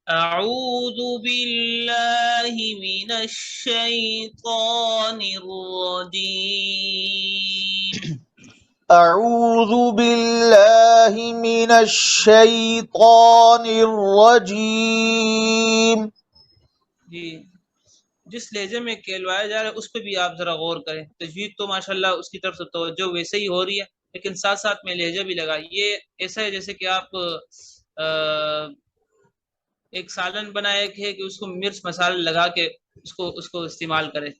अऊज़ु बिल्लाहि मिनश शैतानिर रजीम। अऊज़ु बिल्लाहि मिनश शैतानिर रजीम। जी, जिस लहजे में कहलवाया जा रहा है उस पर भी आप जरा गौर करें। तजवीद तो माशाल्लाह उसकी तरफ से तवज्जो वैसे ही हो रही है, लेकिन साथ साथ में लहजा भी लगा। ये ऐसा है जैसे कि आप एक सालन बनाए कि उसको मिर्च मसाले लगा के उसको उसको इस्तेमाल करें,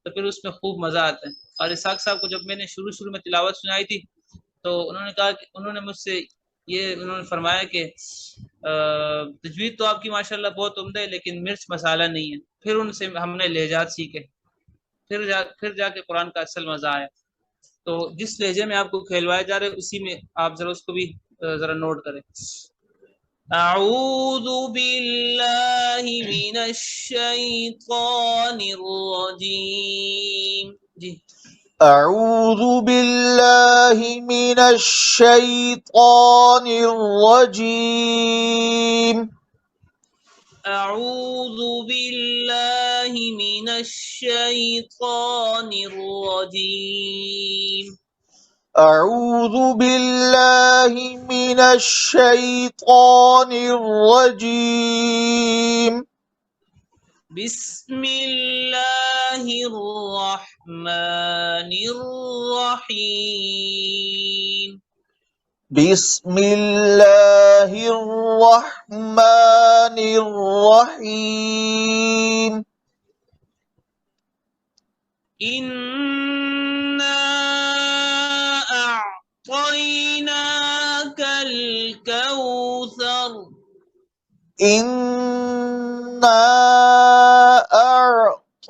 तो फिर उसमें खूब मज़ा आता है। और इसाक साहब को जब मैंने शुरू शुरू में तिलावत सुनाई थी, तो उन्होंने कहा कि उन्होंने मुझसे ये उन्होंने फरमाया कि तजवीद तो आपकी माशाल्लाह बहुत उम्दा है, लेकिन मिर्च मसाला नहीं है। फिर उनसे हमने लहजात सीखे, फिर जाके कुरान का असल मज़ा आया। तो जिस लहजे में आपको कहलवाया जा रहा है उसी में आप जरा उसको भी जरा नोट करें। अऊज़ु बिल्लाहि मिनश शैतानिर रजीम। जी, अऊज़ु बिल्लाहि मिनश शैतानिर रजीम। अऊज़ु बिल्लाहि मिनश शैतानिर रजीम। अऊज़ु बिल्लाहि मिनश शैतानिर रजीम। बिस्मिल्लाहिर रहमानिर रहीम। बिस्मिल्लाहिर रहमानिर रहीम। इन्ना अअतैनाकल कौसर। इन्ना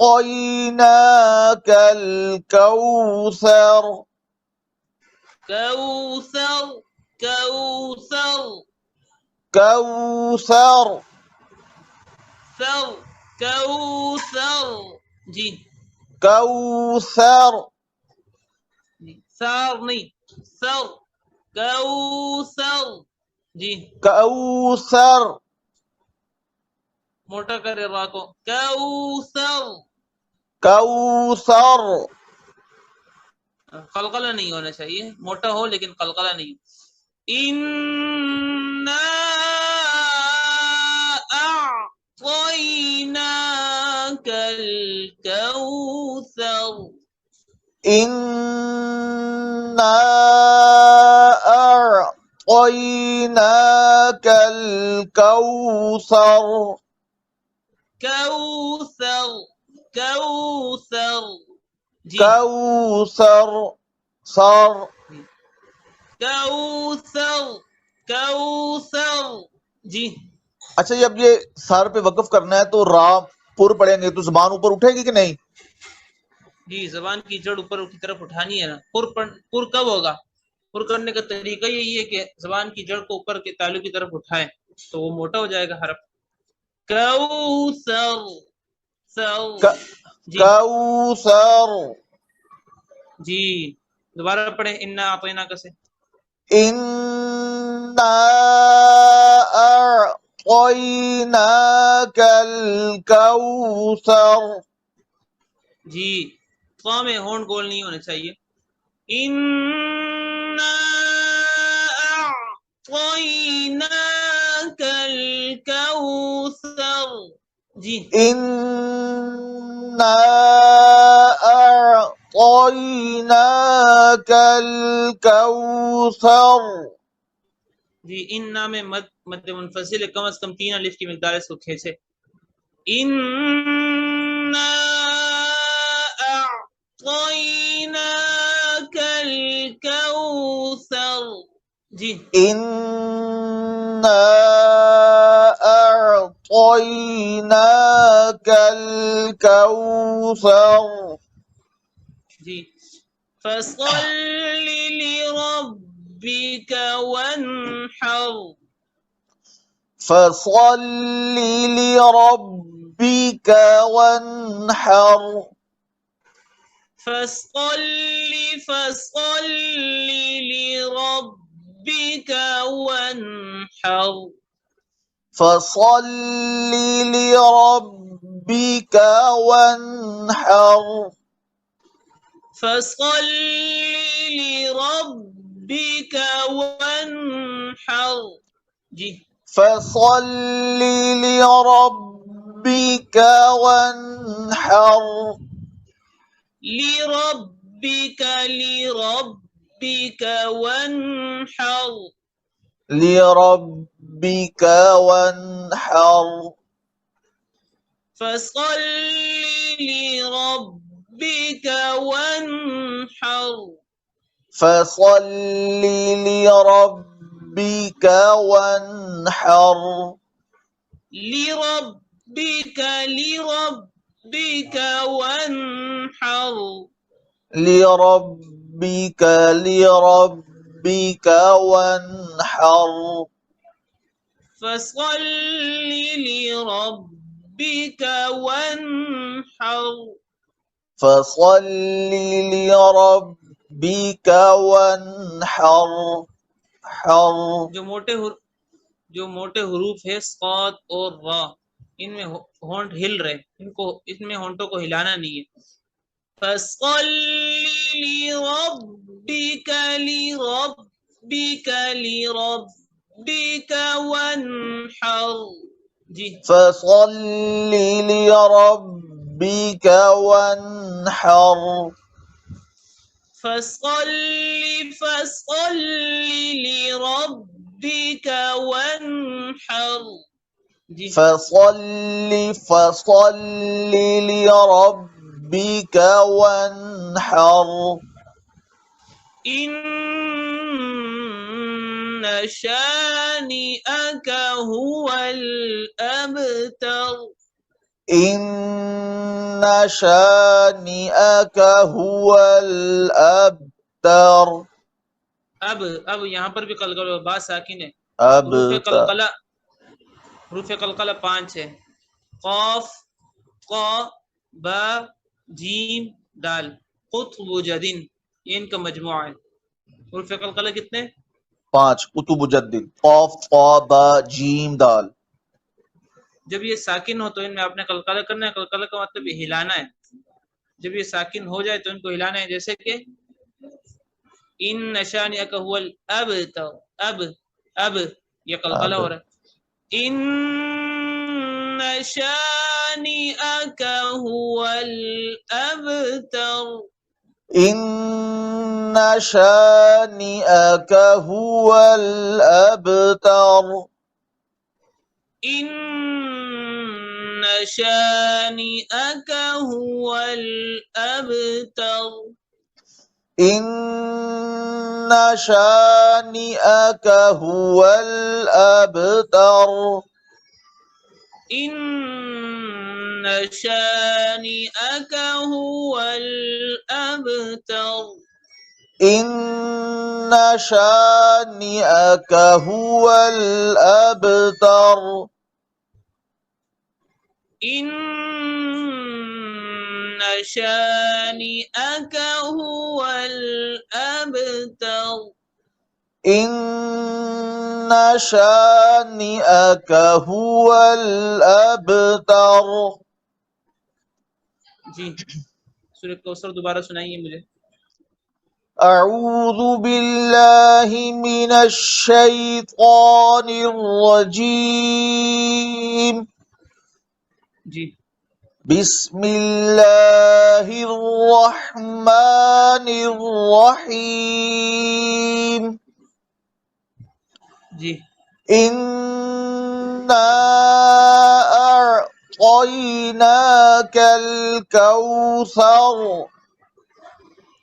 अअतैनाकल कौसर। कौसर, कौसर, कौसर। सर, कौसर। जी, कौसर। सर नहीं, सर, कौसर। जी, कौसर। मोटा करे रा को, कौसर। कौसर। कलकला नहीं होना चाहिए, मोटा हो लेकिन कलकला नहीं। इन्ना अअतैनाकल कौसर। इन्ना अअतैनाकल कौसर। कौसर, कौसर। जी, कौसर। सर। कौसर, कौसर। जी, अच्छा, जब ये सर पे वक्फ करना है तो रा पुर पड़ेंगे तो जुबान ऊपर उठेगी कि नहीं? जी, जबान की जड़ ऊपर की तरफ उठानी है ना। पुर कब होगा? पुर करने का तरीका यही है कि जबान की जड़ को ऊपर के तालु की तरफ उठाएं, तो वो मोटा हो जाएगा हरफ। कौसर, सर। जी, कौसर। जी, दोबारा पढ़े इन्ना आतैना कैसे। इन्ना अअतैनाकल कौसर। जी, क़ा में होंठ गोल नहीं होने चाहिए। इन्ना अअतैनाकल कौसर। जी, इन्ना अअतैनाकल कौसर। जी, इन्ना में मद मुनफसिल है, कम से कम 3 अलिफ की मिकदार इसको खींचे। इन्ना अअतैनाकल कौसर। जी, इन्ना अअतैनाकल कौसर। जी, फसल्लि लिरब्बिक वन्हर। फसल्लि लिरब्बिक वन्हर। फसल्लि लिरब्बिक वन्हर। فصل لربك وانحر فصل لربك وانحر जी فصل لربك وانحر لربك وانحر لربك وانحر فصل لربك وانحر فصل لربك وانحر لربك وانحر لربك وانحر فصل لربك وانحر فصل لربك وانحر حر जो मोटे हरूफ है साद और रा, इनमें होंठ हिल रहे, इनको इसमें होंठों को हिलाना नहीं है। फसल लिरब्बिक वन्हर जी فصل لربك وانحر فصل لربك وانحر जी فصل لربك وانحر إن شانئك هو الأبتر إن شانئك هو الأبتر अब यहाँ पर भी कलकला बात साकिन है। أبتر हरूफ कलकला 5 है। कौफ क बा जीम दाल कुतुब जदीन, ये इनका मजमुआ है। हरूफ कलकला कितने? 5 कुतुब जद्दीन कौफ क़ा बा जीम दाल। जब ये साकिन हो तो इनमें आपने कलकला करना है। कलकला का मतलब हिलाना है। जब ये साकिन हो जाए तो इनको हिलाना है, जैसे कि इन नशानियक हुवल अब ये कलकला हो रहा है। इन नशानियक हुवल अबतर إن شانئك هو الأبتر إن شانئك هو الأبتر إن شانئك هو الأبتر إن شانئك هو الأبتر إن شانئك هو الأبتر إن شانئك هو الأبتر إن شانئك هو الأبتر जी सूरह कौसर दोबारा सुनाइए मुझे। أعوذ بالله من الشيطان الرجيم जी بسم الله الرحمن الرحيم जी إنا أعطيناك الكوثر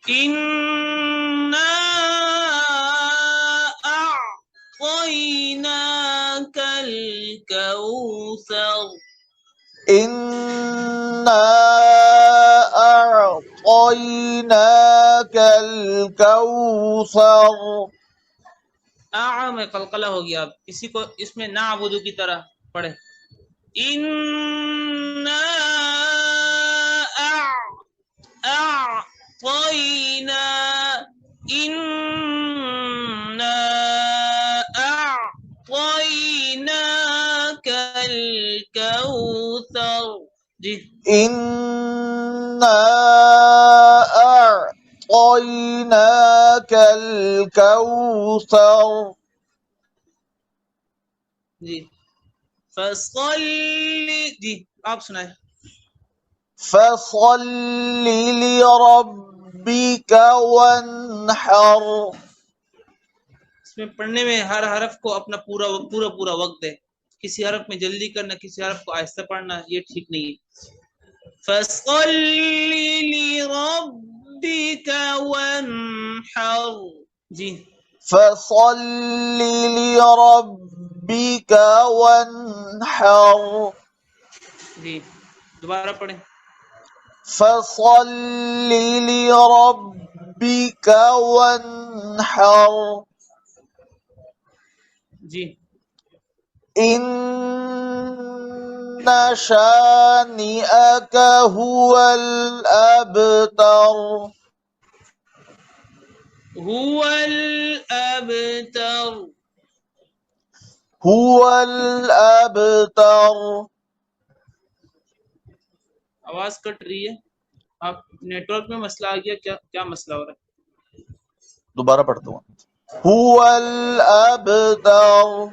إنا أعطيناك الكوثر إنا أعطيناك الكوثر में कलकला हो गया। अब इसी को इसमें ना अबुदू की तरह पढ़े। इन्ना अअतयना इन्ना अअतयनाक الكوثر जी إنا أعطيناك الكوثر जी फसल्ली जी आप सुनाए فصل لربك وانحر इसमें पढ़ने में हर हरफ को अपना पूरा वक्त है किसी हरफ में जल्दी करना किसी हरफ को आहिस्ता पढ़ना ये ठीक नहीं है फसल्ली लिरब्बिक वन्हर जी فصل لربك وانحر जी दोबारा पढ़ें فصل لربك وانحر जी إن شانئك هو الأبتر हुवल अबतर هو الأبتر आवाज कट रही है आप नेटवर्क में मसला आ गया क्या क्या मसला हो रहा है दोबारा पढ़ता हूँ هو الأبتر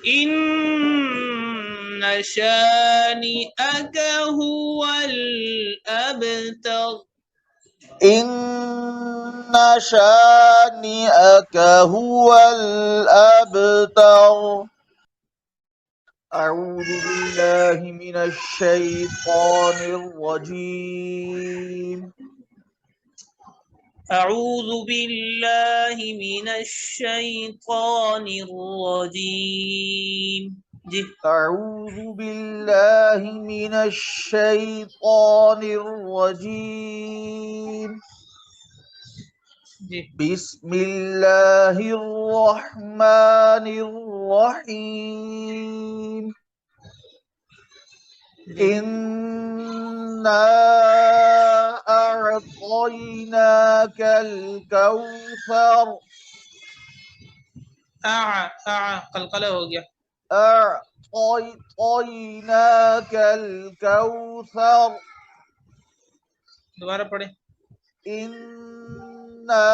إن شانئك هو الأبتر إن شانئك هو الأبتر أعوذ بالله من الشيطان الرجيم أعوذ بالله من الشيطان الرجيم जी أعوذ بالله من الشيطان الرجيم जी بسم الله الرحمن الرحيم إنا أعطيناك الكوثر कलकला हो गया أعطيناك الكوثر दोबारा पढ़े إنا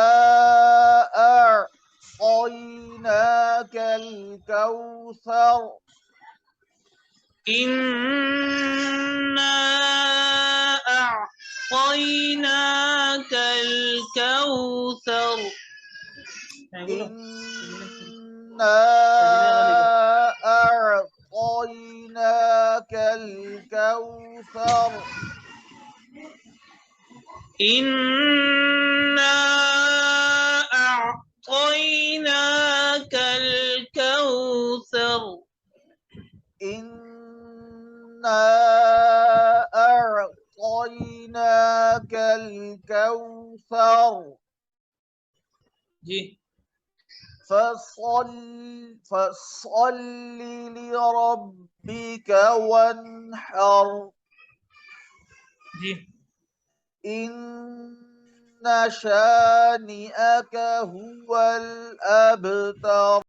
أعطيناك الكوثر إنا أعطيناك الكوثر إنا أعطيناك الكوثر إنا أعطيناك الكوثر إنا أعطيناك الكوثر जी فصل لربك وانحر जी إن شانئك هو الأبتر